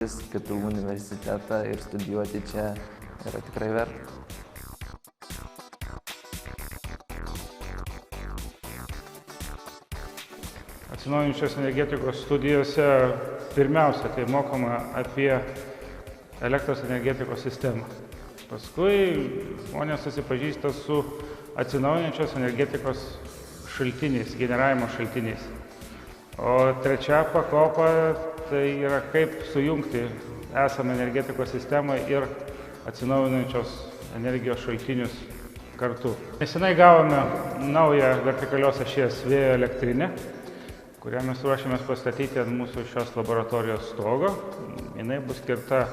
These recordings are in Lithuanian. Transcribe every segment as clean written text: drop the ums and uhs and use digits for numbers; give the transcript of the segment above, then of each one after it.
KTU universitetą ir studijuoti čia yra tikrai verta. Atsinaujinančios energetikos studijose pirmiausia tai mokoma apie elektros energetikos sistemą. Paskui žmonės susipažįsta su atsinaujinančios energetikos šaltiniais, generavimo šaltiniais. O trečia pakopa tai yra kaip sujungti esamą energetikos sistemą ir atsinaujinančios energijos šaltinius kartu. Nesenai gavome naują vertikalios ašies vėjo elektrinę, kurią mes ruošiamės pastatyti ant mūsų šios laboratorijos stogo. Jinai bus skirta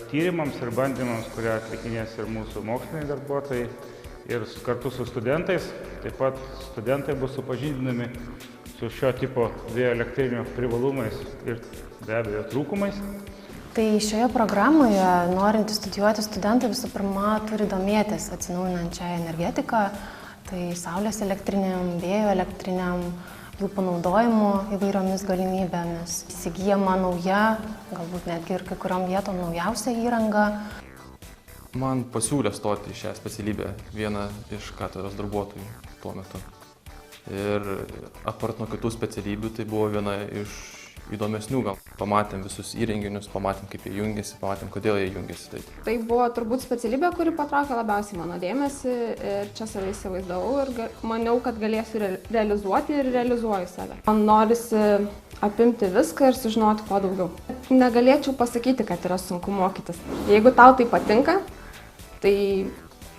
tyrimams ir bandymams, kurie atlikinės ir mūsų moksliniai darbuotojai ir kartu su studentais. Taip pat studentai bus supažindinami su šio tipo vėjo elektrinių privalumais ir be abejo trūkumais. Tai šioje programoje norintys studijuoti studentai visų pirma turi domėtis atsinaujinančią energetiką, tai saulės elektrinėm, vėjo elektrinėm, jų panaudojimu įvairiomis galimybėmis. Įsigyjama nauja, galbūt netgi ir kai kuriom vietom naujausia įranga. Man pasiūlė stoti į šią specialybę viena iš katedros darbuotojų tuo metu. Ir apart nuo kitų specialybių, tai buvo viena iš įdomesnių gal. Pamatėm visus įrenginius, pamatėm kaip jie jungiasi, pamatėm kodėl jie jungiasi. Tai buvo turbūt specialybė, kuri patraukė labiausiai mano dėmesį ir čia save įsivaizdavau ir maniau, kad galėsiu realizuoti ir realizuoju save. Man norisi apimti viską ir sužinoti kuo daugiau. Negalėčiau pasakyti, kad yra sunku mokytis. Jeigu tau tai patinka, tai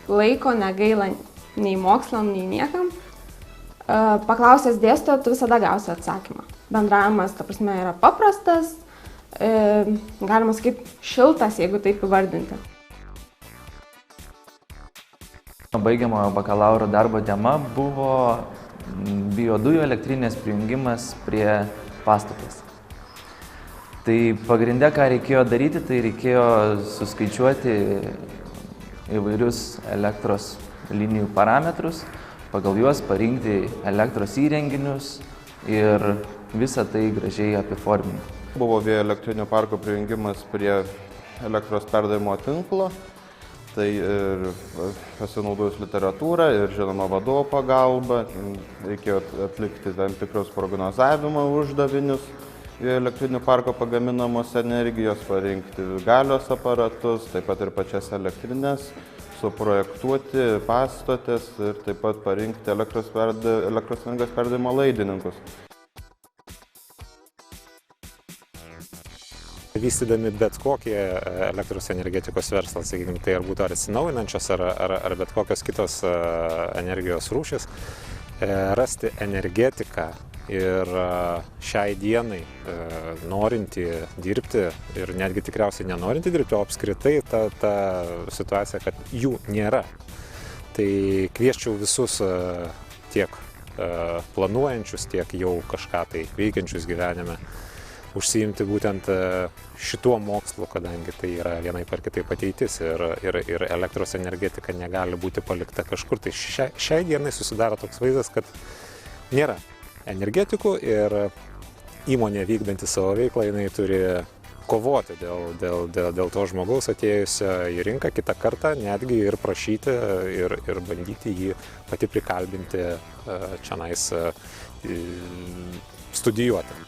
laiko negaila nei mokslam, nei niekam. Paklausęs dėstytojo, tu visada gausi atsakymą. Bendravimas, ta prasme, yra paprastas, galima sakyti, šiltas, jeigu taip įvardinti. Baigiamojo bakalauro darbo tema buvo biodujų elektrinės prijungimas prie pastatas. Tai pagrinde, ką reikėjo daryti, tai reikėjo suskaičiuoti įvairius elektros linijų parametrus, pagal juos parinkti elektros įrenginius ir visą tai gražiai apiforminti. Buvo vėjo elektrinių parko prijungimas prie elektros perdavimo tinklo, tai ir pasinaudojus literatūrą ir žinoma vadovo pagalba, reikėjo atlikti tam tikrus prognozavimo uždavinius vėjo elektrinių parko pagaminamos energijos, parinkti galios aparatus, taip pat ir pačias elektrinės, suprojektuoti pastotės ir taip pat parinkti elektros energijos perdavimo laidininkus. Vystydami bet kokį elektros energetikos verslą, sakykime, tai ar būtų atsinaujinančios, ar bet kokios kitos energijos rūšys, rasti energetiką ir šiai dienai norinti dirbti ir netgi tikriausiai nenorinti dirbti, o apskritai ta situacija, kad jų nėra. Tai kviesčiau visus tiek planuojančius, tiek jau kažką tai veikiančius gyvenime užsiimti būtent šituo mokslu, kadangi tai yra vienaip ar kitaip ateitis ir elektros energetika negali būti palikta kažkur. Tai šiai dienai susidaro toks vaizdas, kad nėra energetikų ir įmonė vykdanti savo veiklą, jinai turi kovoti dėl to žmogaus atėjusio į rinką kitą kartą, netgi ir prašyti ir bandyti jį pati prikalbinti čionais studijuoti.